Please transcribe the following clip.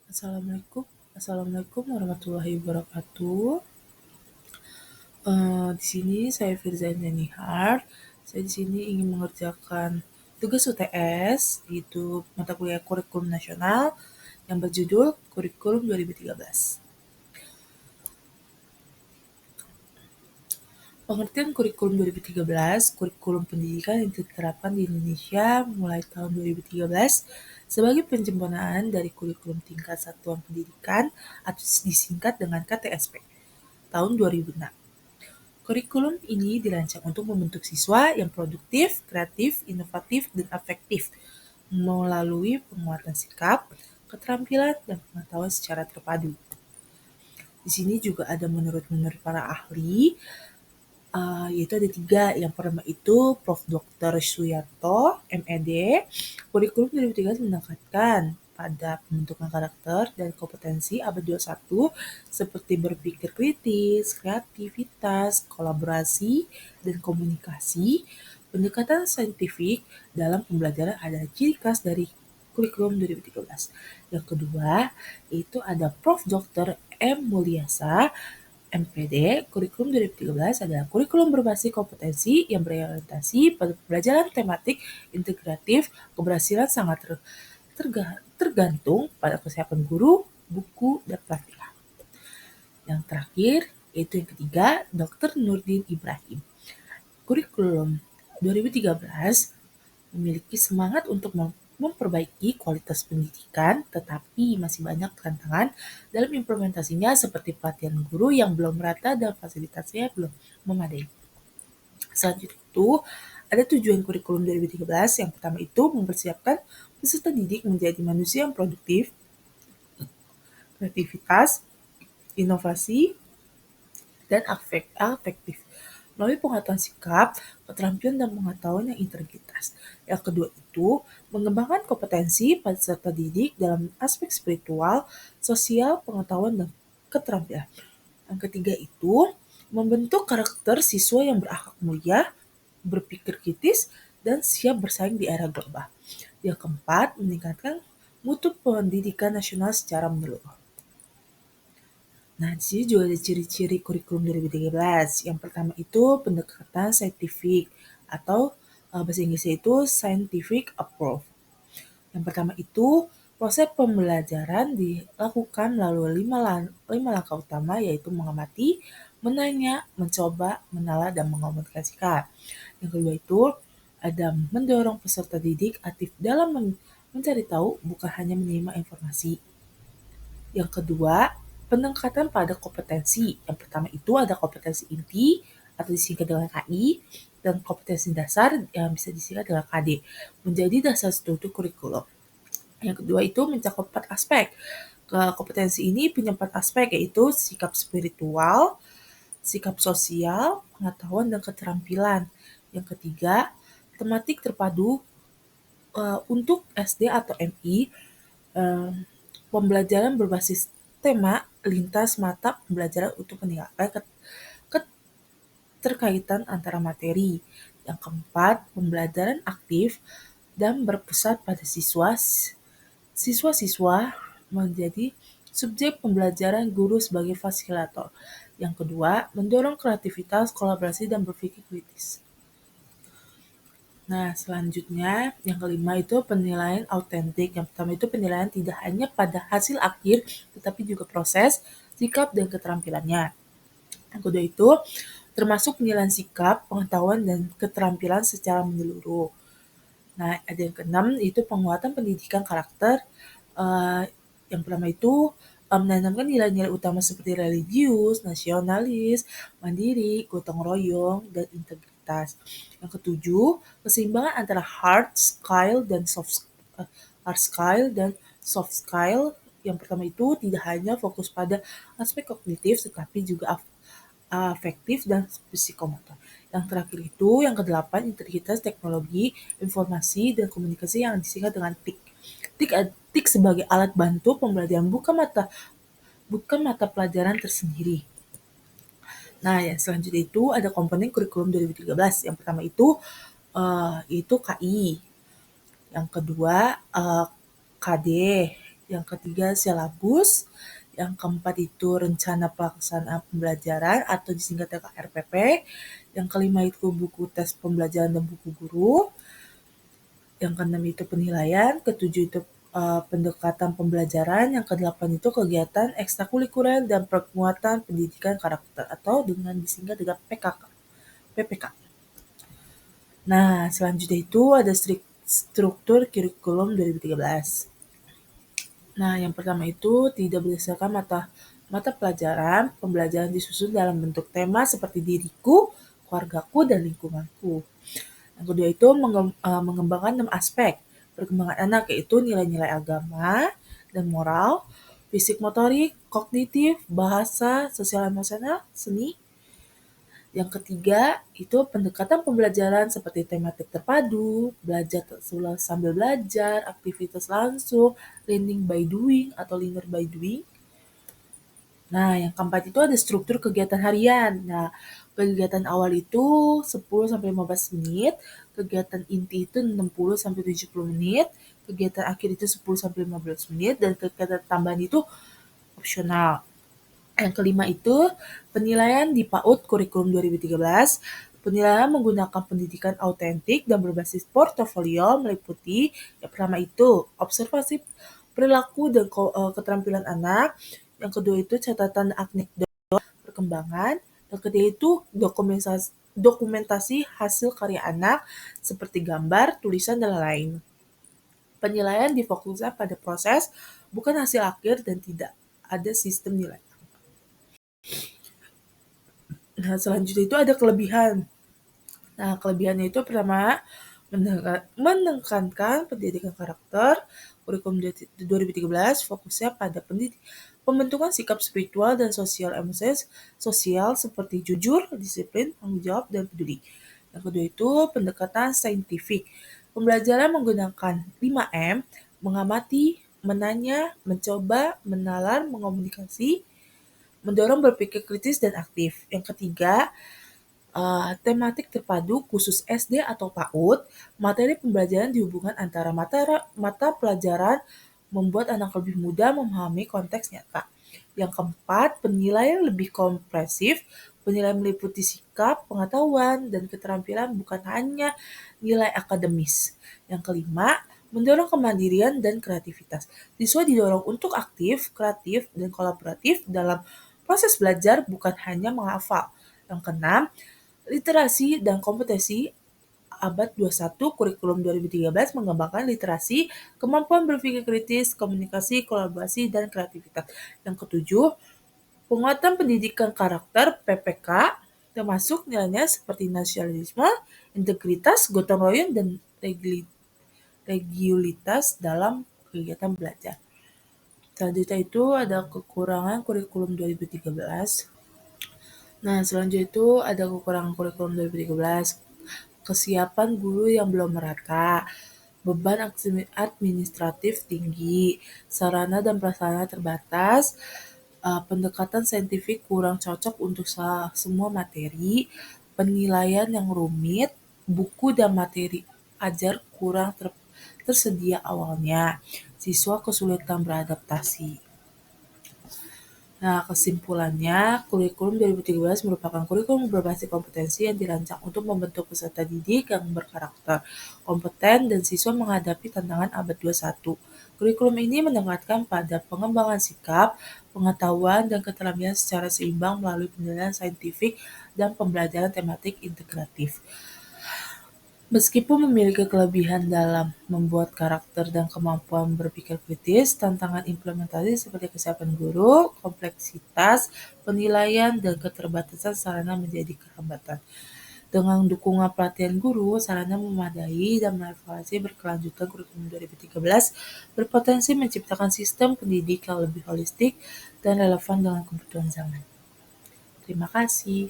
Assalamualaikum. Assalamualaikum warahmatullahi wabarakatuh. Di sini saya Firza Nihar. Saya di sini ingin mengerjakan tugas UTS, yaitu mata kuliah kurikulum nasional yang berjudul Kurikulum 2013. Pengertian kurikulum 2013, kurikulum pendidikan yang diterapkan di Indonesia mulai tahun 2013 sebagai penyempurnaan dari kurikulum tingkat satuan pendidikan atau disingkat dengan KTSP tahun 2006. Kurikulum ini dirancang untuk membentuk siswa yang produktif, kreatif, inovatif, dan afektif melalui penguatan sikap, keterampilan, dan pengetahuan secara terpadu. Di sini juga ada menurut para ahli, yaitu ada 3. Yang pertama itu Prof. Dr. Suyanto, MED. Kurikulum 2013 menekankan pada pembentukan karakter dan kompetensi abad 21 seperti berpikir kritis, kreativitas, kolaborasi, dan komunikasi. Pendekatan saintifik dalam pembelajaran adalah ciri khas dari kurikulum 2013. Yang kedua, itu ada Prof. Dr. M. Mulyasa, MPD. Kurikulum 2013 adalah kurikulum berbasis kompetensi yang berorientasi pada pembelajaran tematik integratif. Keberhasilan sangat tergantung pada kesiapan guru, buku, dan pelatihan. Yang terakhir, yaitu yang ketiga, Dr. Nurdin Ibrahim. Kurikulum 2013 memiliki semangat untuk memperbaiki kualitas pendidikan, tetapi masih banyak tantangan dalam implementasinya seperti pelatihan guru yang belum merata dan fasilitasnya belum memadai. Selanjutnya itu, ada tujuan kurikulum 2013. Yang pertama itu mempersiapkan peserta didik menjadi manusia yang produktif, kreativitas, inovasi, dan afektif melalui pengetahuan sikap, keterampilan, dan pengetahuan yang integritas. Yang kedua itu mengembangkan kompetensi peserta didik dalam aspek spiritual, sosial, pengetahuan, dan keterampilan. Yang ketiga itu membentuk karakter siswa yang berakhlak mulia, berpikir kritis, dan siap bersaing di era global. Yang keempat, meningkatkan mutu pendidikan nasional secara menyeluruh. Nah, di sini juga ada ciri-ciri kurikulum 2013. Yang pertama itu pendekatan saintifik atau bahasa Inggrisnya itu scientific approach. Yang pertama itu proses pembelajaran dilakukan melalui 5 langkah utama, yaitu mengamati, menanya, mencoba, menalar, dan mengomunikasikan. Yang kedua itu ada mendorong peserta didik aktif dalam mencari tahu, bukan hanya menerima informasi. Yang kedua, peningkatan pada kompetensi. Yang pertama itu ada kompetensi inti atau disingkat dengan KI, dan kompetensi dasar yang bisa disingkat dengan KD, menjadi dasar struktur kurikulum. Yang kedua itu mencakup 4 aspek. Kompetensi ini punya 4 aspek, yaitu sikap spiritual, sikap sosial, pengetahuan, dan keterampilan. Yang ketiga, tematik terpadu untuk SD atau MI, pembelajaran berbasis tema lintas mata pembelajaran untuk meningkatkan keterkaitan antara materi. Yang keempat, pembelajaran aktif dan berpusat pada siswa-siswa menjadi subjek pembelajaran, guru sebagai fasilitator. Yang kedua, mendorong kreativitas, kolaborasi, dan berpikir kritis. Nah, selanjutnya yang kelima itu penilaian autentik. Yang pertama itu penilaian tidak hanya pada hasil akhir, tetapi juga proses, sikap, dan keterampilannya. Yang kedua itu termasuk penilaian sikap, pengetahuan, dan keterampilan secara menyeluruh. Nah, ada yang keenam itu penguatan pendidikan karakter. Yang pertama itu menanamkan nilai-nilai utama seperti religius, nasionalis, mandiri, gotong royong, dan integritas. Yang ketujuh, keseimbangan antara hard skill dan soft skill. Yang pertama itu tidak hanya fokus pada aspek kognitif, tetapi juga afektif dan psikomotor. Yang terakhir itu yang kedelapan, integritas teknologi, informasi, dan komunikasi yang disingkat dengan TIK. TIK sebagai alat bantu pembelajaran bukan mata pelajaran tersendiri. Nah, yang selanjutnya itu ada komponen kurikulum 2013. Yang pertama itu KI. Yang kedua KD. Yang ketiga silabus. Yang keempat itu rencana pelaksanaan pembelajaran atau disingkat RPP. Yang kelima itu buku tes pembelajaran dan buku guru. Yang keenam itu penilaian. Ketujuh itu pendekatan pembelajaran. Yang kedelapan itu kegiatan ekstrakurikuler dan penguatan pendidikan karakter atau dengan disingkat dengan PPK. Nah, selanjutnya itu ada struktur kurikulum 2013. Nah, yang pertama itu tidak berdasarkan mata pelajaran, pembelajaran disusun dalam bentuk tema seperti diriku, keluargaku, dan lingkunganku. Yang kedua itu mengembangkan 6 aspek perkembangan anak, yaitu nilai-nilai agama dan moral, fisik motorik, kognitif, bahasa, sosial emosional, seni. Yang ketiga itu pendekatan pembelajaran seperti tematik terpadu, belajar sambil belajar, aktivitas langsung, learning by doing atau learner by doing. Nah, yang keempat itu ada struktur kegiatan harian. Nah, kegiatan awal itu 10-15 menit, kegiatan inti itu 60-70 menit, kegiatan akhir itu 10-15 menit, dan kegiatan tambahan itu opsional. Yang kelima itu penilaian di PAUD Kurikulum 2013. Penilaian menggunakan pendidikan autentik dan berbasis portofolio meliputi yang pertama itu observasi perilaku dan keterampilan anak. Yang kedua itu catatan anekdot perkembangan. Yang ketiga itu dokumentasi hasil karya anak seperti gambar, tulisan, dan lain. Penilaian difokuskan pada proses, bukan hasil akhir, dan tidak ada sistem nilai. Nah, selanjutnya itu ada kelebihan. Nah, kelebihannya itu pertama, menekankan pendidikan karakter. Kurikulum 2013 fokusnya pada pembentukan sikap spiritual dan sosial seperti jujur, disiplin, tanggung jawab, dan peduli. Yang kedua itu pendekatan saintifik. Pembelajaran menggunakan 5M, mengamati, menanya, mencoba, menalar, mengomunikasi, mendorong berpikir kritis dan aktif. Yang ketiga, tematik terpadu khusus SD atau PAUD, materi pembelajaran dihubungkan antara mata pelajaran membuat anak lebih mudah memahami konteks nyata. Yang keempat, penilaian lebih kompresif. Penilaian meliputi sikap, pengetahuan, dan keterampilan bukan hanya nilai akademis. Yang kelima, mendorong kemandirian dan kreativitas. Siswa didorong untuk aktif, kreatif, dan kolaboratif dalam proses belajar, bukan hanya menghafal. Yang keenam, literasi dan kompetensi abad 21 kurikulum 2013 mengembangkan literasi, kemampuan berpikir kritis, komunikasi, kolaborasi, dan kreativitas. Yang ketujuh, penguatan pendidikan karakter PPK termasuk nilainya seperti nasionalisme, integritas, gotong royong, dan regulitas dalam kegiatan belajar. Selanjutnya itu ada kekurangan kurikulum 2013. Nah, selanjutnya itu ada kekurangan kurikulum 2013. Kesiapan guru yang belum merata, beban administratif tinggi, sarana dan prasarana terbatas, pendekatan saintifik kurang cocok untuk semua materi, penilaian yang rumit, buku dan materi ajar kurang tersedia awalnya, siswa kesulitan beradaptasi. Nah, kesimpulannya, kurikulum 2013 merupakan kurikulum berbasis kompetensi yang dirancang untuk membentuk peserta didik yang berkarakter, kompeten, dan siswa menghadapi tantangan abad 21. Kurikulum ini menekankan pada pengembangan sikap, pengetahuan, dan keterampilan secara seimbang melalui penilaian saintifik dan pembelajaran tematik integratif. Meskipun memiliki kelebihan dalam membuat karakter dan kemampuan berpikir kritis, tantangan implementasi seperti kesiapan guru, kompleksitas, penilaian, dan keterbatasan sarana menjadi hambatan. Dengan dukungan pelatihan guru, sarana memadai, dan evaluasi berkelanjutan kurikulum 2013 berpotensi menciptakan sistem pendidik yang lebih holistik dan relevan dengan kebutuhan zaman. Terima kasih.